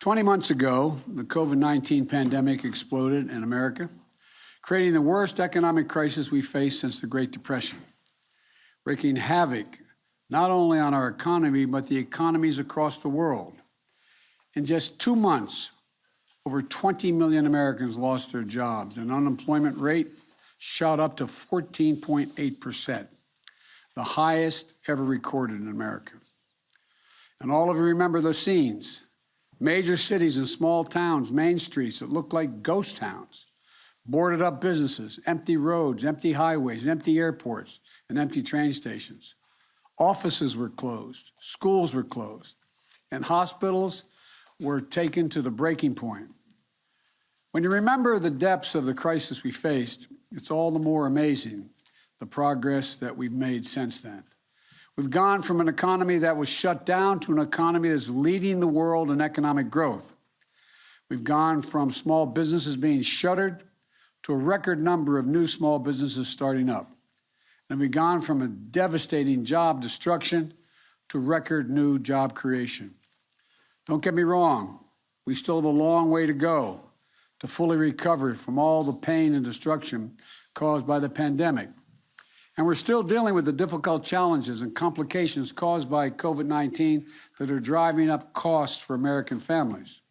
20 months ago, the COVID-19 pandemic exploded in America, creating the worst economic crisis we faced since the Great Depression, wreaking havoc not only on our economy, but the economies across the world. In just 2 months, over 20 million Americans lost their jobs, and unemployment rate shot up to 14.8%, the highest ever recorded in America. And all of you remember those scenes. Major cities and small towns, main streets that looked like ghost towns, boarded up businesses, empty roads, empty highways, empty airports, and empty train stations. Offices were closed, schools were closed, and hospitals were taken to the breaking point. When you remember the depths of the crisis we faced, it's all the more amazing the progress that we've made since then. We've gone from an economy that was shut down to an economy that's leading the world in economic growth. We've gone from small businesses being shuttered to a record number of new small businesses starting up. And we've gone from a devastating job destruction to record new job creation. Don't get me wrong, we still have a long way to go to fully recover from all the pain and destruction caused by the pandemic. And we're still dealing with the difficult challenges and complications caused by COVID-19 that are driving up costs for American families.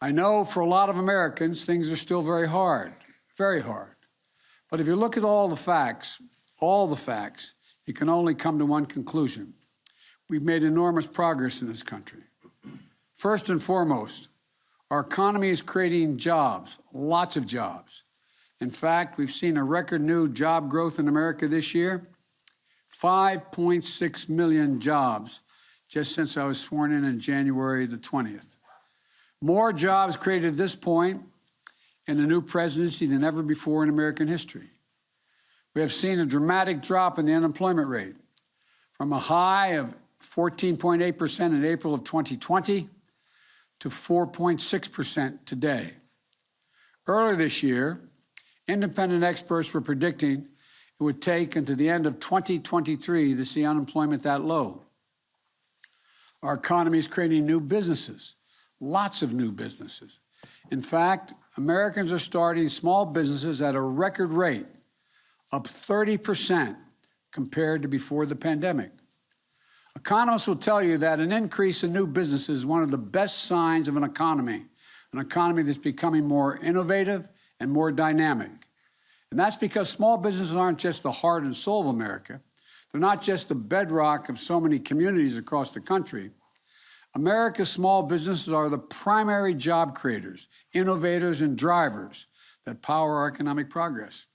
I know for a lot of Americans, things are still very hard, very hard. But if you look at all the facts, you can only come to one conclusion. We've made enormous progress in this country. First and foremost, our economy is creating jobs, lots of jobs. In fact, we've seen a record new job growth in America this year, 5.6 million jobs just since I was sworn in January the 20th. More jobs created at this point in the new presidency than ever before in American history. We have seen a dramatic drop in the unemployment rate from a high of 14.8% in April of 2020 to 4.6% today. Earlier this year, independent experts were predicting it would take until the end of 2023 to see unemployment that low. Our economy is creating new businesses, lots of new businesses. In fact, Americans are starting small businesses at a record rate, up 30% compared to before the pandemic. Economists will tell you that an increase in new businesses is one of the best signs of an economy that's becoming more innovative and more dynamic. And that's because small businesses aren't just the heart and soul of America. They're not just the bedrock of so many communities across the country. America's small businesses are the primary job creators, innovators, and drivers that power our economic progress.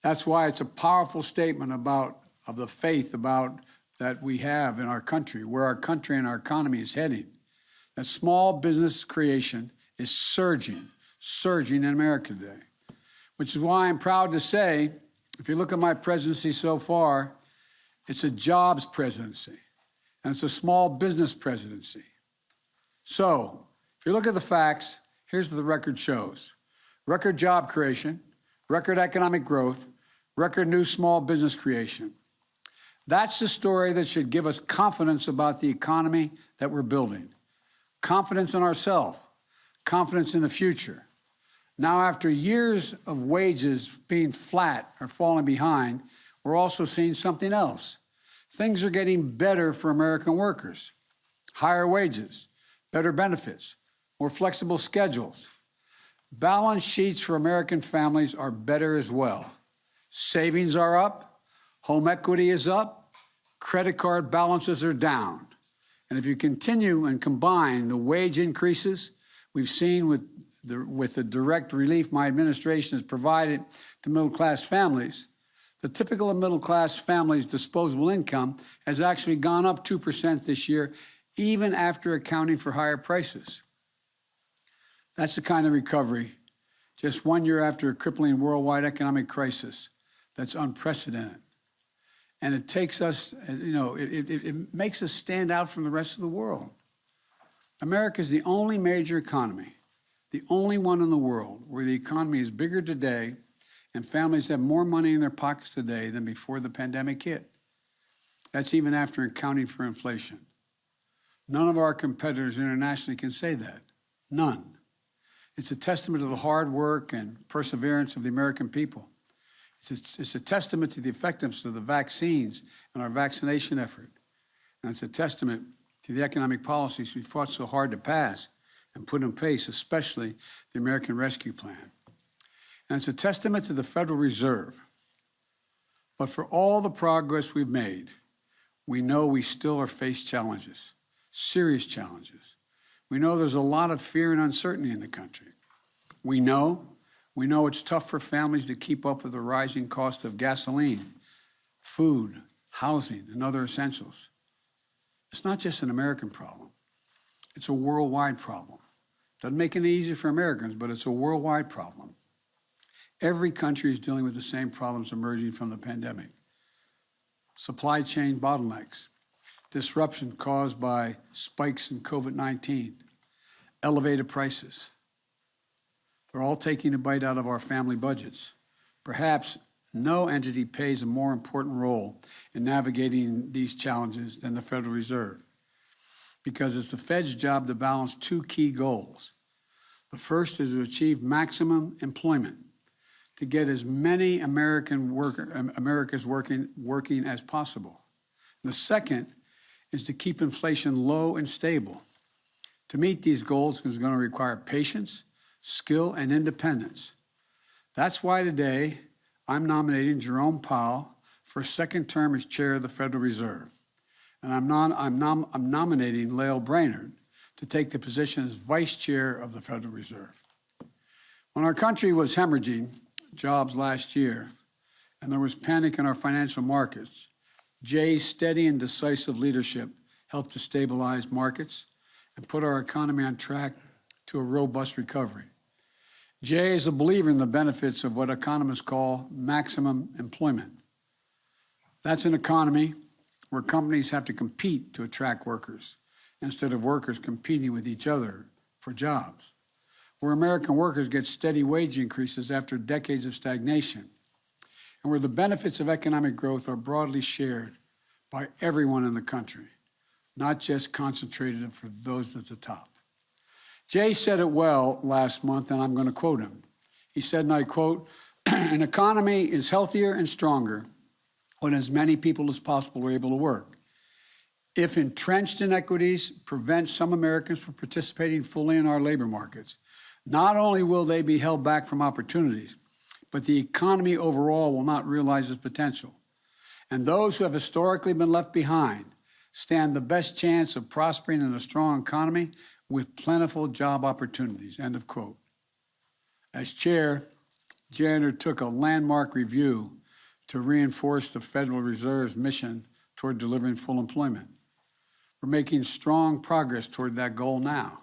That's why it's a powerful statement of the faith that we have in our country, where our country and our economy is heading. That small business creation is surging in America today. Which is why I'm proud to say, if you look at my presidency so far, it's a jobs presidency, and it's a small business presidency. So, if you look at the facts, here's what the record shows. Record job creation, record economic growth, record new small business creation. That's the story that should give us confidence about the economy that we're building. Confidence in ourselves, confidence in the future. Now, after years of wages being flat or falling behind, we're also seeing something else. Things are getting better for American workers. Higher wages, better benefits, more flexible schedules. Balance sheets for American families are better as well. Savings are up, home equity is up, credit card balances are down. And if you continue and combine the wage increases we've seen with the direct relief my administration has provided to middle-class families, the typical middle-class family's disposable income has actually gone up 2% this year, even after accounting for higher prices. That's the kind of recovery, just 1 year after a crippling worldwide economic crisis, that's unprecedented. And it takes us, it makes us stand out from the rest of the world. America is the only major economy, the only one in the world where the economy is bigger today and families have more money in their pockets today than before the pandemic hit. That's even after accounting for inflation. None of our competitors internationally can say that. None. It's a testament to the hard work and perseverance of the American people. It's a testament to the effectiveness of the vaccines and our vaccination effort. And it's a testament to the economic policies we fought so hard to pass and put in place, especially the American Rescue Plan. And it's a testament to the Federal Reserve. But for all the progress we've made, we know we still are faced challenges, serious challenges. We know there's a lot of fear and uncertainty in the country. We know it's tough for families to keep up with the rising cost of gasoline, food, housing, and other essentials. It's not just an American problem. It's a worldwide problem. Doesn't make it easy for Americans, but it's a worldwide problem. Every country is dealing with the same problems emerging from the pandemic. Supply chain bottlenecks, disruption caused by spikes in COVID-19, elevated prices. They're all taking a bite out of our family budgets. Perhaps no entity plays a more important role in navigating these challenges than the Federal Reserve, because it's the Fed's job to balance two key goals. The first is to achieve maximum employment, to get as many Americans working as possible. And the second is to keep inflation low and stable. To meet these goals is going to require patience, skill, and independence. That's why today I'm nominating Jerome Powell for a second term as chair of the Federal Reserve. And I'm nominating Brainard to take the position as vice chair of the Federal Reserve. When our country was hemorrhaging jobs last year and there was panic in our financial markets, Jay's steady and decisive leadership helped to stabilize markets and put our economy on track to a robust recovery. Jay is a believer in the benefits of what economists call maximum employment. That's an economy where companies have to compete to attract workers instead of workers competing with each other for jobs, where American workers get steady wage increases after decades of stagnation, and where the benefits of economic growth are broadly shared by everyone in the country, not just concentrated for those at the top. Jay said it well last month, and I'm going to quote him. He said, and I quote, "An economy is healthier and stronger when as many people as possible are able to work. If entrenched inequities prevent some Americans from participating fully in our labor markets, not only will they be held back from opportunities, but the economy overall will not realize its potential. And those who have historically been left behind stand the best chance of prospering in a strong economy with plentiful job opportunities," end of quote. As chair, Jay undertook a landmark review to reinforce the Federal Reserve's mission toward delivering full employment. We're making strong progress toward that goal now.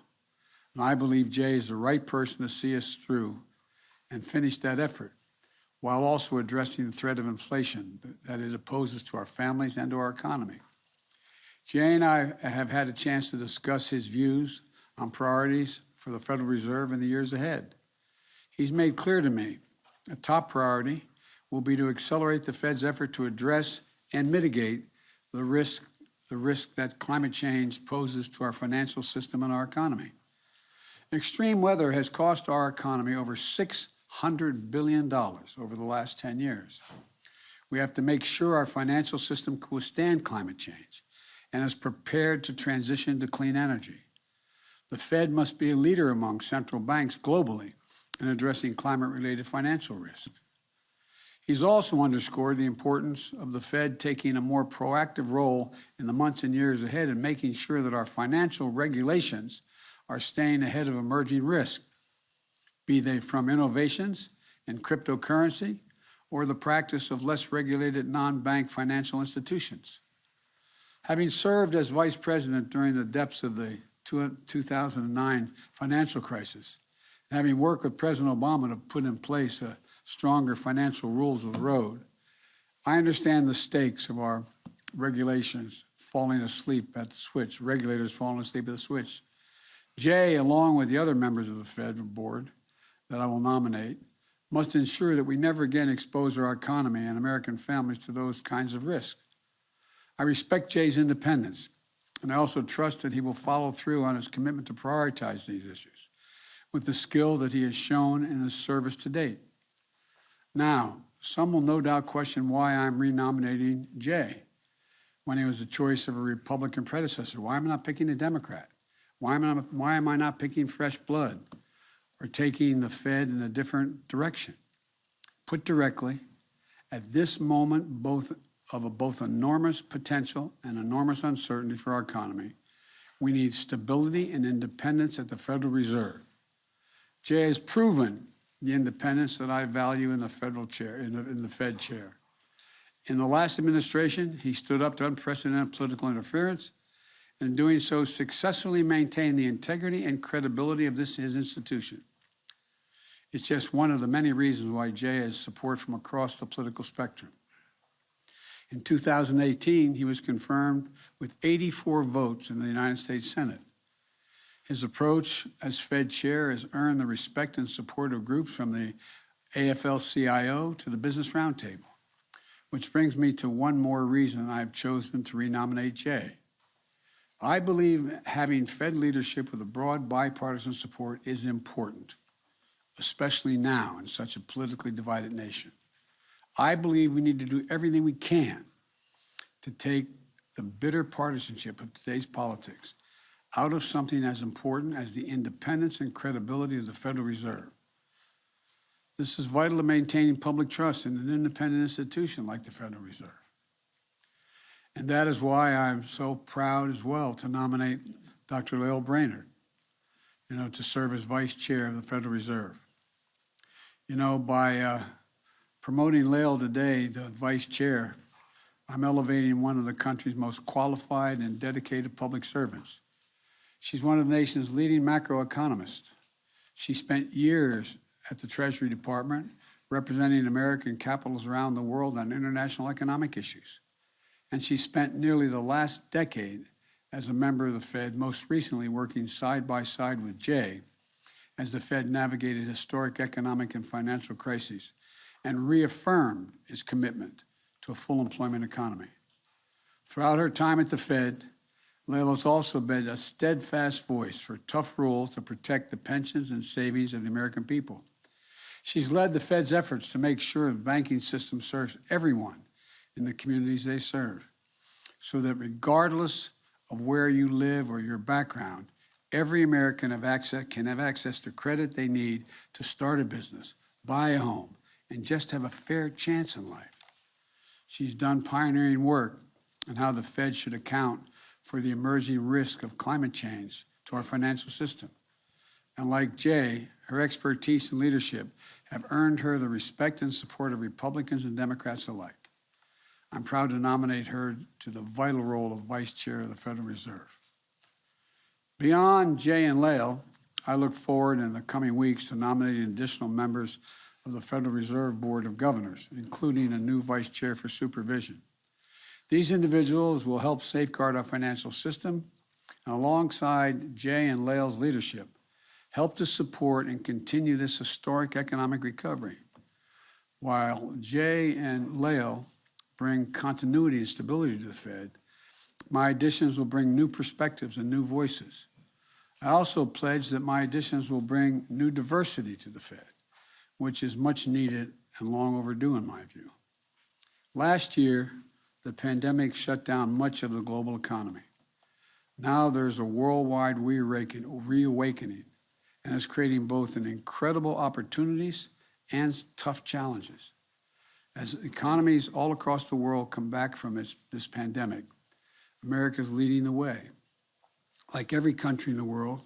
And I believe Jay is the right person to see us through and finish that effort, while also addressing the threat of inflation that it poses to our families and to our economy. Jay and I have had a chance to discuss his views on priorities for the Federal Reserve in the years ahead. He's made clear to me a top priority will be to accelerate the Fed's effort to address and mitigate the risk that climate change poses to our financial system and our economy. Extreme weather has cost our economy over $600 billion over the last 10 years. We have to make sure our financial system can withstand climate change and is prepared to transition to clean energy. The Fed must be a leader among central banks globally in addressing climate-related financial risks. He's also underscored the importance of the Fed taking a more proactive role in the months and years ahead in making sure that our financial regulations are staying ahead of emerging risks, be they from innovations in cryptocurrency or the practice of less regulated non-bank financial institutions. Having served as vice president during the depths of the 2009 financial crisis, and having worked with President Obama to put in place stronger financial rules of the road, I understand the stakes of our regulations falling asleep at the switch, regulators falling asleep at the switch. Jay, along with the other members of the Fed board that I will nominate, must ensure that we never again expose our economy and American families to those kinds of risks. I respect Jay's independence And I also trust that he will follow through on his commitment to prioritize these issues with the skill that he has shown in his service to date. Now, some will no doubt question why I'm renominating Jay when he was the choice of a Republican predecessor. Why am I not picking a Democrat? Why am I not picking fresh blood or taking the Fed in a different direction? Put directly, at this moment, both enormous potential and enormous uncertainty for our economy, we need stability and independence at the Federal Reserve. Jay has proven the independence that I value in the federal chair, in the Fed chair. In the last administration, he stood up to unprecedented political interference, and in doing so, successfully maintained the integrity and credibility of his institution. It's just one of the many reasons why Jay has support from across the political spectrum. In 2018, he was confirmed with 84 votes in the United States Senate. His approach as Fed chair has earned the respect and support of groups from the AFL-CIO to the Business Roundtable, which brings me to one more reason I've chosen to renominate Jay. I believe having Fed leadership with a broad bipartisan support is important, especially now in such a politically divided nation. I believe we need to do everything we can to take the bitter partisanship of today's politics out of something as important as the independence and credibility of the Federal Reserve. This is vital to maintaining public trust in an independent institution like the Federal Reserve. And that is why I'm so proud as well to nominate Dr. Lael Brainard, to serve as Vice Chair of the Federal Reserve. By promoting Lael today to Vice Chair, I'm elevating one of the country's most qualified and dedicated public servants. She's one of the nation's leading macroeconomists. She spent years at the Treasury Department representing American capitals around the world on international economic issues. And she spent nearly the last decade as a member of the Fed, most recently working side by side with Jay as the Fed navigated historic economic and financial crises and reaffirmed its commitment to a full employment economy. Throughout her time at the Fed, Lael has also been a steadfast voice for tough rules to protect the pensions and savings of the American people. She's led the Fed's efforts to make sure the banking system serves everyone in the communities they serve, so that regardless of where you live or your background, every American can have access to credit they need to start a business, buy a home, and just have a fair chance in life. She's done pioneering work on how the Fed should account for the emerging risk of climate change to our financial system. And like Jay, her expertise and leadership have earned her the respect and support of Republicans and Democrats alike. I'm proud to nominate her to the vital role of Vice Chair of the Federal Reserve. Beyond Jay and Lael, I look forward in the coming weeks to nominating additional members of the Federal Reserve Board of Governors, including a new Vice Chair for Supervision. These individuals will help safeguard our financial system, and alongside Jay and Lael's leadership, help to support and continue this historic economic recovery. While Jay and Lael bring continuity and stability to the Fed, my additions will bring new perspectives and new voices. I also pledge that my additions will bring new diversity to the Fed, which is much needed and long overdue in my view. Last year, the pandemic shut down much of the global economy. Now there's a worldwide reawakening, and it's creating both incredible opportunities and tough challenges. As economies all across the world come back from this pandemic, America's leading the way. Like every country in the world,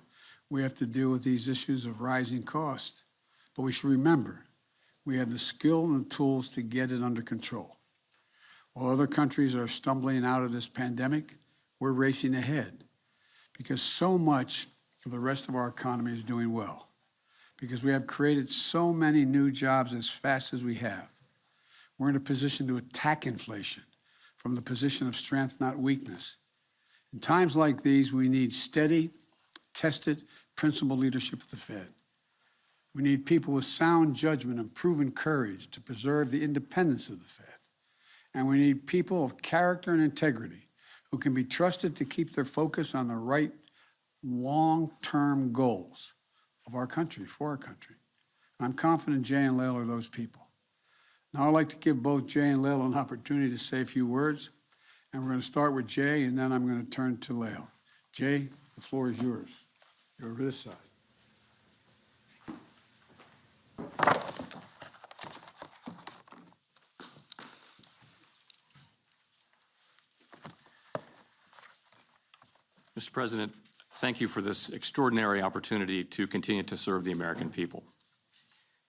we have to deal with these issues of rising costs. But we should remember, we have the skill and the tools to get it under control. While other countries are stumbling out of this pandemic, we're racing ahead because so much of the rest of our economy is doing well, because we have created so many new jobs as fast as we have. We're in a position to attack inflation from the position of strength, not weakness. In times like these, we need steady, tested, principled leadership at the Fed. We need people with sound judgment and proven courage to preserve the independence of the Fed. And we need people of character and integrity who can be trusted to keep their focus on the right long-term goals of our country, for our country. I'm confident Jay and Lael are those people. Now I'd like to give both Jay and Lael an opportunity to say a few words. And we're going to start with Jay, and then I'm going to turn to Lael. Jay, the floor is yours. You're over this side. Mr. President, thank you for this extraordinary opportunity to continue to serve the American people.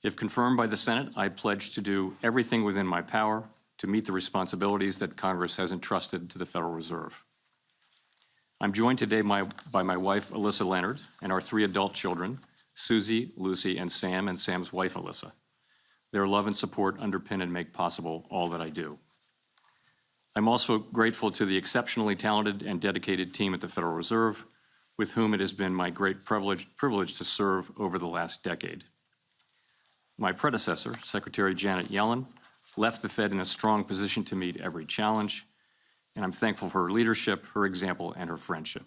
If confirmed by the Senate, I pledge to do everything within my power to meet the responsibilities that Congress has entrusted to the Federal Reserve. I'm joined today by my wife, Alyssa Leonard, and our 3 adult children, Susie, Lucy, and Sam's wife, Alyssa. Their love and support underpin and make possible all that I do. I'm also grateful to the exceptionally talented and dedicated team at the Federal Reserve, with whom it has been my great privilege to serve over the last decade. My predecessor, Secretary Janet Yellen, left the Fed in a strong position to meet every challenge, and I'm thankful for her leadership, her example, and her friendship.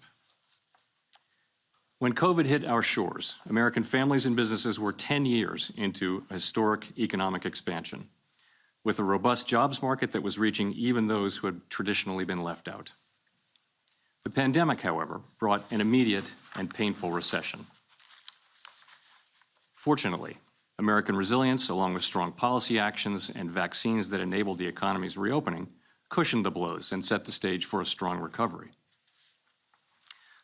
When COVID hit our shores, American families and businesses were 10 years into a historic economic expansion, with a robust jobs market that was reaching even those who had traditionally been left out. The pandemic, however, brought an immediate and painful recession. Fortunately, American resilience, along with strong policy actions and vaccines that enabled the economy's reopening, cushioned the blows and set the stage for a strong recovery.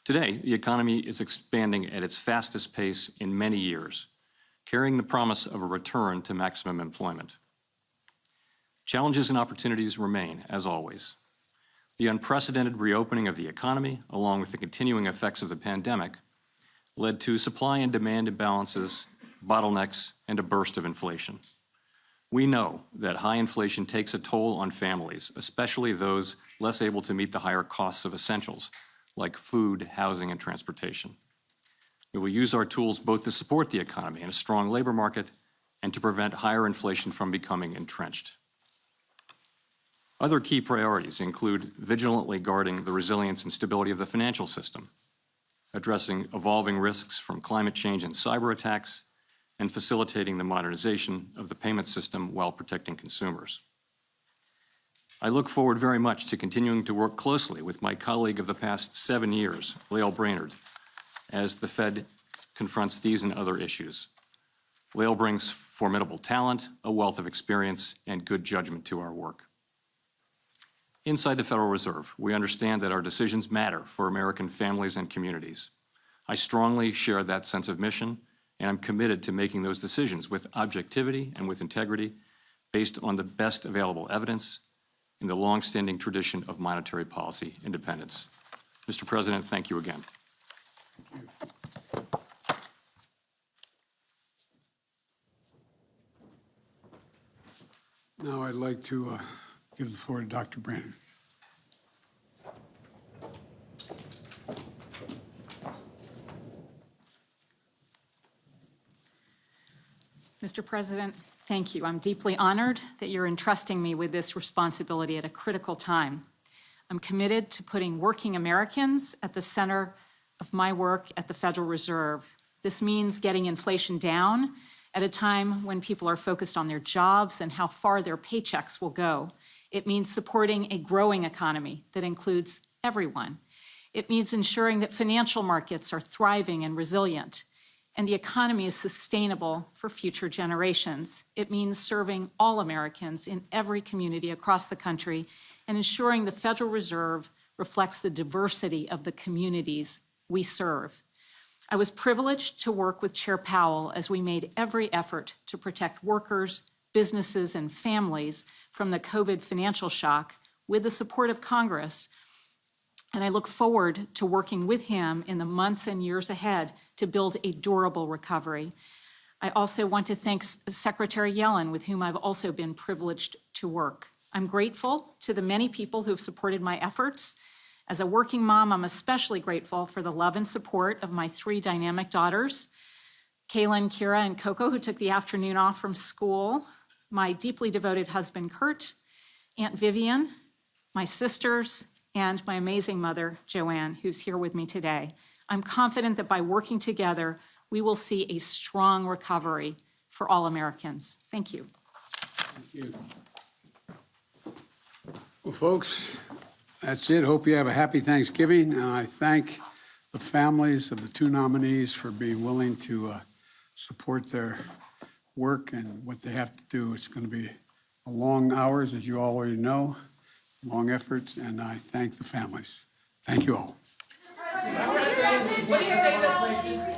Today, the economy is expanding at its fastest pace in many years, carrying the promise of a return to maximum employment. Challenges and opportunities remain, as always. The unprecedented reopening of the economy, along with the continuing effects of the pandemic, led to supply and demand imbalances, bottlenecks, and a burst of inflation. We know that high inflation takes a toll on families, especially those less able to meet the higher costs of essentials, like food, housing, and transportation. We will use our tools both to support the economy and a strong labor market and to prevent higher inflation from becoming entrenched. Other key priorities include vigilantly guarding the resilience and stability of the financial system, addressing evolving risks from climate change and cyber attacks, and facilitating the modernization of the payment system while protecting consumers. I look forward very much to continuing to work closely with my colleague of the past 7 years, Lael Brainard, as the Fed confronts these and other issues. Lael brings formidable talent, a wealth of experience, and good judgment to our work. Inside the Federal Reserve, we understand that our decisions matter for American families and communities. I strongly share that sense of mission, and I'm committed to making those decisions with objectivity and with integrity, based on the best available evidence in the long-standing tradition of monetary policy independence. Mr. President, thank you again. Thank you. Now I'd like to give the floor to Dr. Brainard. Mr. President, thank you. I'm deeply honored that you're entrusting me with this responsibility at a critical time. I'm committed to putting working Americans at the center of my work at the Federal Reserve. This means getting inflation down at a time when people are focused on their jobs and how far their paychecks will go. It means supporting a growing economy that includes everyone. It means ensuring that financial markets are thriving and resilient, and the economy is sustainable for future generations. It means serving all Americans in every community across the country and ensuring the Federal Reserve reflects the diversity of the communities we serve. I was privileged to work with Chair Powell as we made every effort to protect workers, businesses, and families from the COVID financial shock with the support of Congress. And I look forward to working with him in the months and years ahead to build a durable recovery. I also want to thank Secretary Yellen, with whom I've also been privileged to work. I'm grateful to the many people who have supported my efforts. As a working mom, I'm especially grateful for the love and support of my 3 dynamic daughters, Kaylin, Kira, and Coco, who took the afternoon off from school, my deeply devoted husband, Kurt, Aunt Vivian, my sisters, and my amazing mother, Joanne, who's here with me today. I'm confident that by working together, we will see a strong recovery for all Americans. Thank you. Thank you. Well, folks, that's it. Hope you have a happy Thanksgiving. And I thank the families of the two nominees for being willing to support their work and what they have to do. It's going to be long hours, as you already know, long efforts, and I thank the families. Thank you all. Mr. President, what do you say about